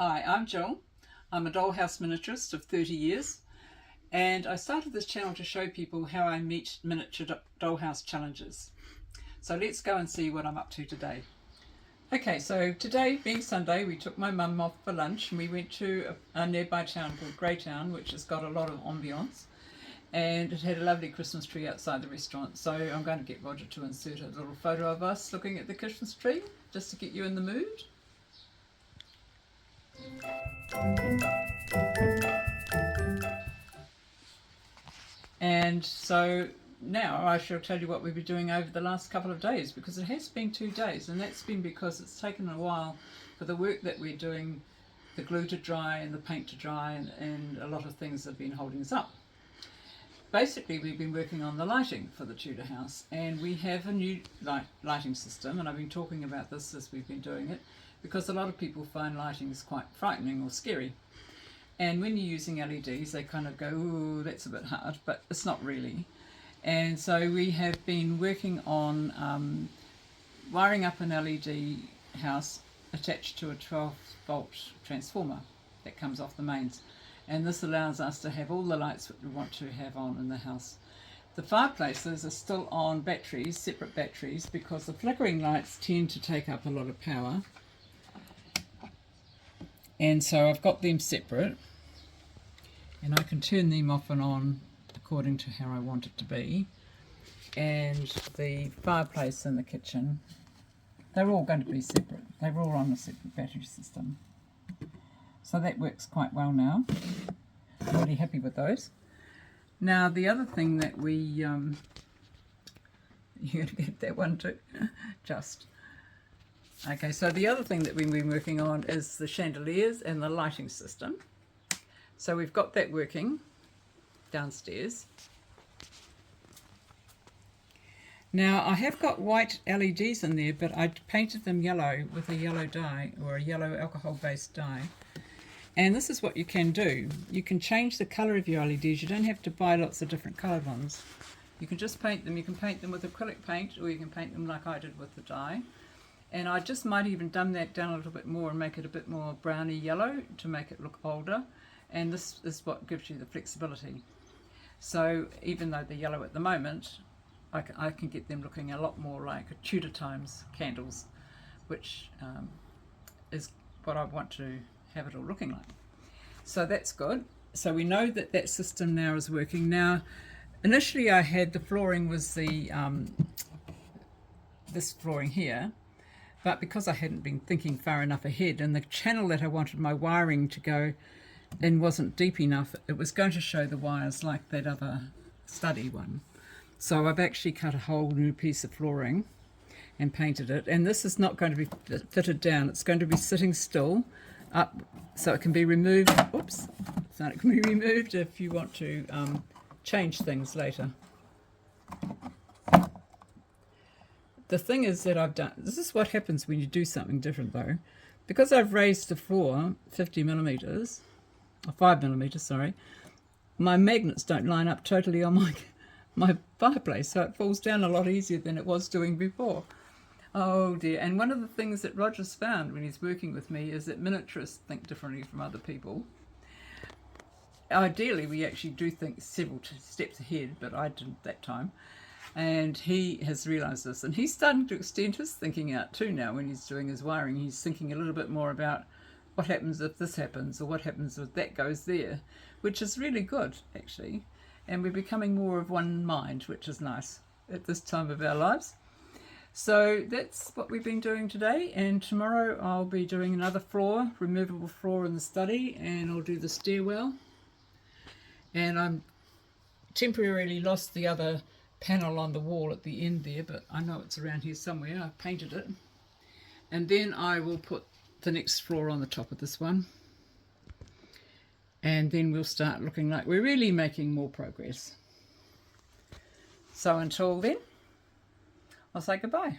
Hi, I'm Jill. I'm a dollhouse miniaturist of 30 years, and I started this channel to show people how I meet miniature dollhouse challenges. So let's go and see what I'm up to today. Okay, so today being Sunday, we took my mum off for lunch and we went to a nearby town called Greytown, which has got a lot of ambience, and it had a lovely Christmas tree outside the restaurant. So I'm going to get Roger to insert a little photo of us looking at the Christmas tree just to get you in the mood. And so now I shall tell you what we've been doing over the last couple of days, because it has been 2 days, and that's been because it's taken a while for the work that we're doing, the glue to dry and the paint to dry, and a lot of things have been holding us up. Basically, we've been working on the lighting for the Tudor house, and we have a new lighting system, and I've been talking about this as we've been doing it, because a lot of people find lighting is quite frightening or scary. And when you're using LEDs, they kind of go, ooh, that's a bit hard, but it's not really. And so we have been working on wiring up an LED house attached to a 12-volt transformer that comes off the mains. And this allows us to have all the lights that we want to have on in the house. The fireplaces are still on batteries, separate batteries, because the flickering lights tend to take up a lot of power. And so I've got them separate, and I can turn them off and on according to how I want it to be. And the fireplace in the kitchen, they're all going to be separate. They're all on a separate battery system. So that works quite well now. I'm really happy with those. Now the other thing that we, you're going to get that one too, just. Okay, so the other thing that we've been working on is the chandeliers and the lighting system. So we've got that working downstairs. Now I have got white LEDs in there, but I painted them yellow with a yellow dye, or a yellow alcohol-based dye. And this is what you can do. You can change the colour of your LEDs. You don't have to buy lots of different coloured ones. You can just paint them. You can paint them with acrylic paint, or you can paint them like I did with the dye. And I just might even dumb that down a little bit more and make it a bit more browny yellow to make it look older. And this is what gives you the flexibility. So even though they're yellow at the moment, I can get them looking a lot more like Tudor times candles, which is what I want to have it all looking like. So that's good. So we know that that system now is working. Now, initially I had the flooring was the this flooring here, but because I hadn't been thinking far enough ahead, and the channel that I wanted my wiring to go in wasn't deep enough, it was going to show the wires like that other study one. So I've actually cut a whole new piece of flooring and painted it, and this is not going to be fitted down. It's going to be sitting still up, so it can be removed. Oops, so it can be removed if you want to change things later. The thing is that I've done, this is what happens when you do something different though. Because I've raised the floor 50 millimeters, or 5 millimeters, sorry, my magnets don't line up totally on my fireplace, so it falls down a lot easier than it was doing before. Oh dear. And one of the things that Roger's found when he's working with me is that miniaturists think differently from other people. Ideally, we actually do think several steps ahead, but I didn't that time. And he has realised this, and he's starting to extend his thinking out too now. When he's doing his wiring, he's thinking a little bit more about what happens if this happens, or what happens if that goes there, which is really good actually. And we're becoming more of one mind, which is nice at this time of our lives. So that's what we've been doing today, and tomorrow I'll be doing another floor, removable floor in the study, and I'll do the stairwell. And I'm temporarily lost the other panel on the wall at the end there, but I know it's around here somewhere. I've painted it. And then I will put the next floor on the top of this one, and then we'll start looking like we're really making more progress. So until then, I'll say goodbye.